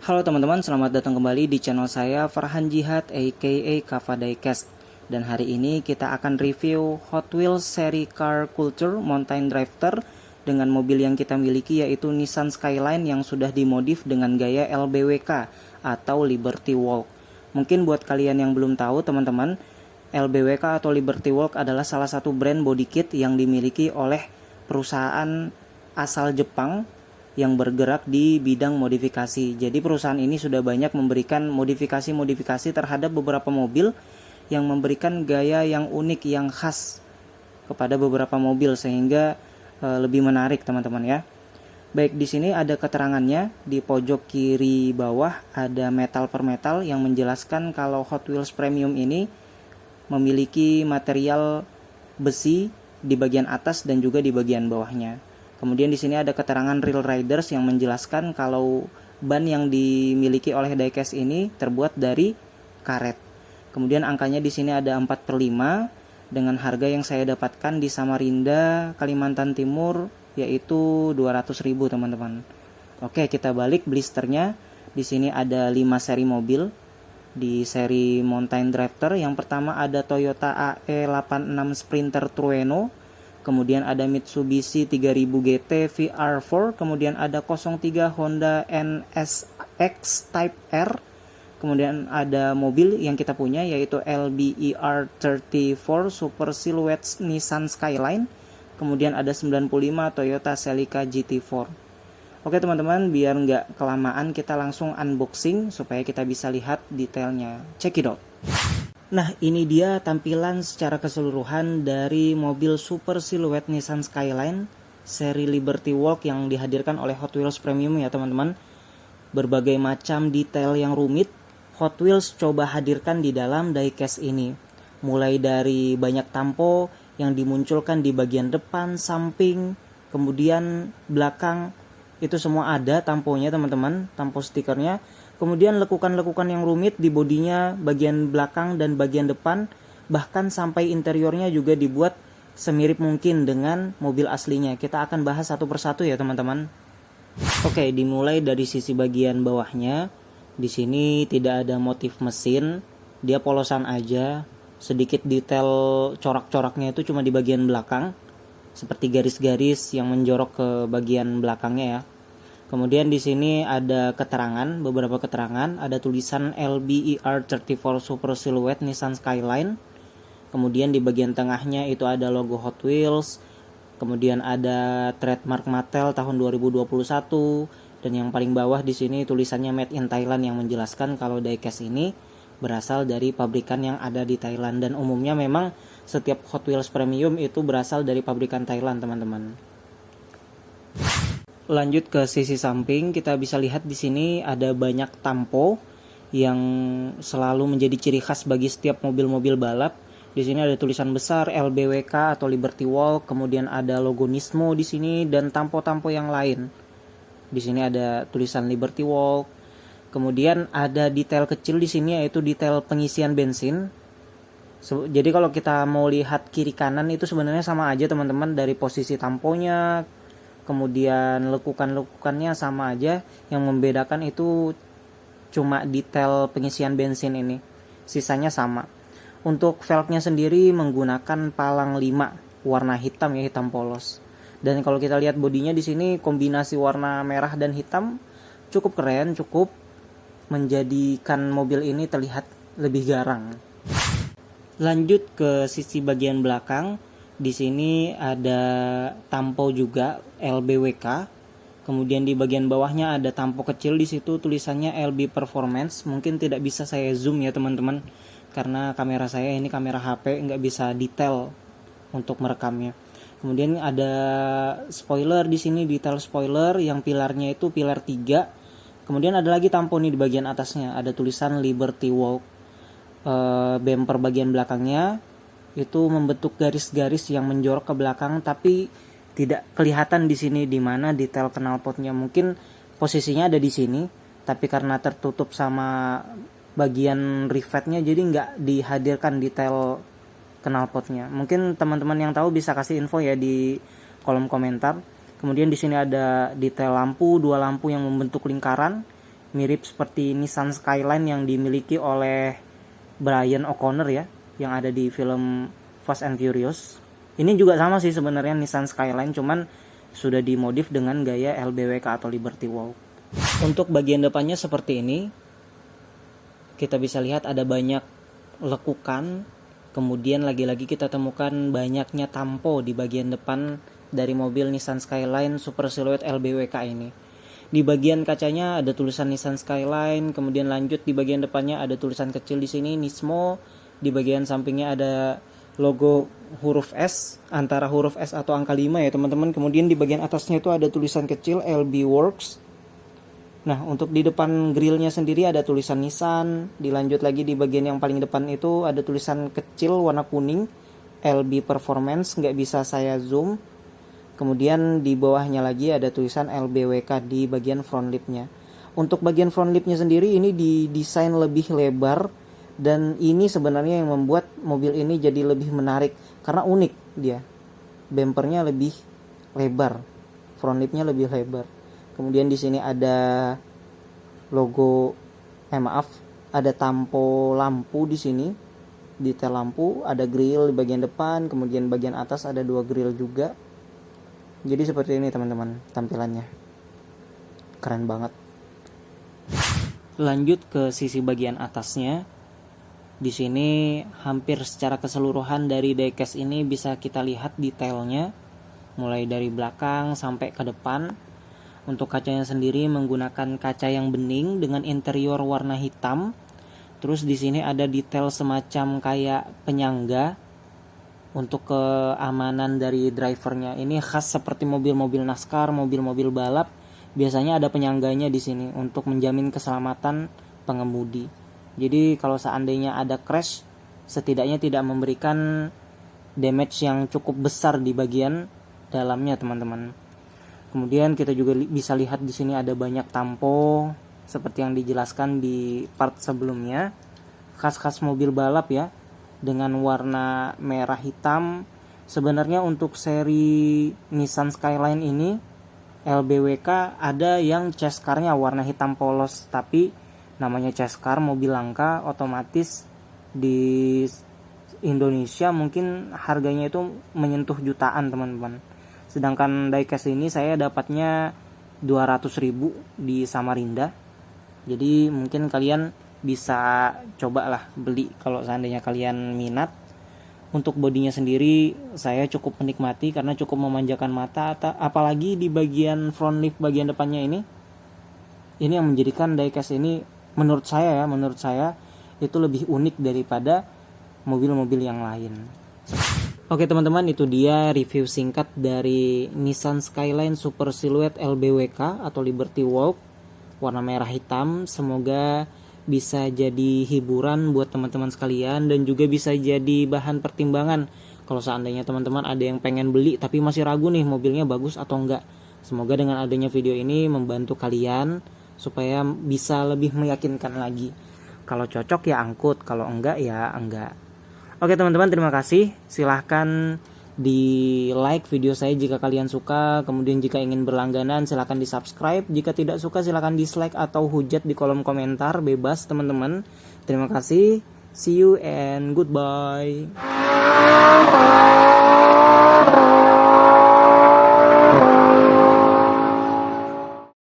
Halo teman-teman, selamat datang kembali di channel saya Farhan Jihad aka Kava Diecast. Dan hari ini kita akan review Hot Wheels seri Car Culture Mountain Drifter dengan mobil yang kita miliki, yaitu Nissan Skyline yang sudah dimodif dengan gaya LBWK atau Liberty Walk. Mungkin buat kalian yang belum tahu teman-teman, LBWK atau Liberty Walk adalah salah satu brand body kit yang dimiliki oleh perusahaan asal Jepang yang bergerak di bidang modifikasi. Jadi perusahaan ini sudah banyak memberikan modifikasi-modifikasi terhadap beberapa mobil yang memberikan gaya yang unik, yang khas kepada beberapa mobil sehingga lebih menarik teman-teman ya. Baik, di sini ada keterangannya di pojok kiri bawah, ada metal per metal yang menjelaskan kalau Hot Wheels Premium ini memiliki material besi di bagian atas dan juga di bagian bawahnya. Kemudian di sini ada keterangan Real Riders yang menjelaskan kalau ban yang dimiliki oleh diecast ini terbuat dari karet. Kemudian angkanya di sini ada 4/5 dengan harga yang saya dapatkan di Samarinda, Kalimantan Timur yaitu 200.000 teman-teman. Oke, kita balik blisternya. Di sini ada 5 seri mobil di seri Mountain Drifter. Yang pertama ada Toyota AE86 Sprinter Trueno. Kemudian ada Mitsubishi 3000 GT VR4, kemudian ada 03 Honda NSX Type R, kemudian ada mobil yang kita punya yaitu LBER34 Super Silhouette Nissan Skyline, kemudian ada 95 Toyota Celica GT4. Oke teman-teman, biar nggak kelamaan kita langsung unboxing supaya kita bisa lihat detailnya. Check it out. Nah, ini dia tampilan secara keseluruhan dari mobil Super Silhouette Nissan Skyline seri Liberty Walk yang dihadirkan oleh Hot Wheels Premium ya teman-teman. Berbagai macam detail yang rumit Hot Wheels coba hadirkan di dalam diecast ini. Mulai dari banyak tampo yang dimunculkan di bagian depan, samping, kemudian belakang, itu semua ada tamponya teman-teman, tampo stikernya. Kemudian lekukan-lekukan yang rumit di bodinya, bagian belakang dan bagian depan, bahkan sampai interiornya juga dibuat semirip mungkin dengan mobil aslinya. Kita akan bahas satu persatu ya teman-teman. Oke, dimulai dari sisi bagian bawahnya. Di sini tidak ada motif mesin, dia polosan aja. Sedikit detail corak-coraknya itu cuma di bagian belakang, seperti garis-garis yang menjorok ke bagian belakangnya ya. Kemudian di sini ada keterangan, beberapa keterangan, ada tulisan LBER34 Super Silhouette Nissan Skyline. Kemudian di bagian tengahnya itu ada logo Hot Wheels. Kemudian ada trademark Mattel tahun 2021, dan yang paling bawah di sini tulisannya Made in Thailand yang menjelaskan kalau diecast ini berasal dari pabrikan yang ada di Thailand, dan umumnya memang setiap Hot Wheels Premium itu berasal dari pabrikan Thailand, teman-teman. Lanjut ke sisi samping, kita bisa lihat di sini ada banyak tampo yang selalu menjadi ciri khas bagi setiap mobil-mobil balap. Di sini ada tulisan besar LBWK atau Liberty Walk, kemudian ada logo Nismo di sini dan tampo-tampo yang lain. Di sini ada tulisan Liberty Walk. Kemudian ada detail kecil di sini yaitu detail pengisian bensin. Jadi kalau kita mau lihat kiri kanan itu sebenarnya sama aja teman-teman, dari posisi tamponya, kemudian lekukan-lekukannya sama aja. Yang membedakan itu cuma detail pengisian bensin ini, sisanya sama. Untuk velgnya sendiri menggunakan palang 5 warna hitam ya, hitam polos. Dan kalau kita lihat bodinya di sini kombinasi warna merah dan hitam cukup keren, cukup menjadikan mobil ini terlihat lebih garang. Lanjut ke sisi bagian belakang. Di sini ada tampo juga LBWK. Kemudian di bagian bawahnya ada tampo kecil, di situ tulisannya LB Performance. Mungkin tidak bisa saya zoom ya teman-teman, karena kamera saya ini kamera HP, nggak bisa detail untuk merekamnya. Kemudian ada spoiler di sini, detail spoiler yang pilarnya itu pilar 3. Kemudian ada lagi tampo nih di bagian atasnya, ada tulisan Liberty Walk. Bumper bagian belakangnya itu membentuk garis-garis yang menjorok ke belakang, tapi tidak kelihatan di sini di mana detail knalpotnya. Mungkin posisinya ada di sini, tapi karena tertutup sama bagian rivetnya jadi nggak dihadirkan detail knalpotnya. Mungkin teman-teman yang tahu bisa kasih info ya di kolom komentar. Kemudian di sini ada detail lampu, 2 lampu yang membentuk lingkaran mirip seperti Nissan Skyline yang dimiliki oleh Brian O'Connor ya, yang ada di film Fast and Furious. Ini juga sama sih sebenarnya Nissan Skyline, cuman sudah dimodif dengan gaya LBWK atau Liberty Walk. Untuk bagian depannya seperti ini, kita bisa lihat ada banyak lekukan. Kemudian lagi-lagi kita temukan banyaknya tampo di bagian depan dari mobil Nissan Skyline Super Silhouette LBWK ini. Di bagian kacanya ada tulisan Nissan Skyline, kemudian lanjut di bagian depannya ada tulisan kecil di sini Nismo. Di bagian sampingnya ada logo huruf S, antara huruf S atau angka 5 ya teman-teman. Kemudian di bagian atasnya itu ada tulisan kecil LB Works. Nah, untuk di depan grillnya sendiri ada tulisan Nissan. Dilanjut lagi di bagian yang paling depan itu ada tulisan kecil warna kuning LB Performance, nggak bisa saya zoom. Kemudian di bawahnya lagi ada tulisan LBWK di bagian front lipnya. Untuk bagian front lipnya sendiri ini didesain lebih lebar, dan ini sebenarnya yang membuat mobil ini jadi lebih menarik karena unik dia. Bumpernya lebih lebar, front lipnya lebih lebar. Kemudian di sini ada logo, ada tampo lampu di sini, detail lampu, ada grill di bagian depan, kemudian bagian atas ada 2 grill juga. Jadi seperti ini teman-teman tampilannya. Keren banget. Lanjut ke sisi bagian atasnya. Di sini hampir secara keseluruhan dari diecast ini bisa kita lihat detailnya, mulai dari belakang sampai ke depan. Untuk kacanya sendiri menggunakan kaca yang bening dengan interior warna hitam. Terus di sini ada detail semacam kayak penyangga untuk keamanan dari drivernya. Ini khas seperti mobil-mobil NASCAR, mobil-mobil balap. Biasanya ada penyangganya di sini untuk menjamin keselamatan pengemudi. Jadi kalau seandainya ada crash, setidaknya tidak memberikan damage yang cukup besar di bagian dalamnya, teman-teman. Kemudian kita juga bisa lihat di sini ada banyak tampo seperti yang dijelaskan di part sebelumnya. Khas-khas mobil balap ya, dengan warna merah hitam. Sebenarnya untuk seri Nissan Skyline ini LBWK ada yang chase car-nya warna hitam polos, tapi namanya chase car, mobil langka, otomatis di Indonesia mungkin harganya itu menyentuh jutaan teman-teman. Sedangkan diecast ini saya dapatnya 200.000 di Samarinda. Jadi mungkin kalian bisa cobalah beli kalau seandainya kalian minat. Untuk bodinya sendiri saya cukup menikmati karena cukup memanjakan mata, apalagi di bagian front lip bagian depannya ini yang menjadikan diecast ini menurut saya itu lebih unik daripada mobil-mobil yang lain. Oke teman-teman, itu dia review singkat dari Nissan Skyline Super Silhouette LBWK atau Liberty Walk warna merah hitam. Semoga bisa jadi hiburan buat teman-teman sekalian dan juga bisa jadi bahan pertimbangan kalau seandainya teman-teman ada yang pengen beli tapi masih ragu nih mobilnya bagus atau enggak. Semoga dengan adanya video ini membantu kalian supaya bisa lebih meyakinkan lagi. Kalau cocok ya angkut, kalau enggak ya enggak. Oke teman-teman, terima kasih. Silahkan di like video saya jika kalian suka. Kemudian jika ingin berlangganan silahkan di subscribe. Jika tidak suka silahkan dislike atau hujat di kolom komentar. Bebas teman-teman. Terima kasih. See you and goodbye.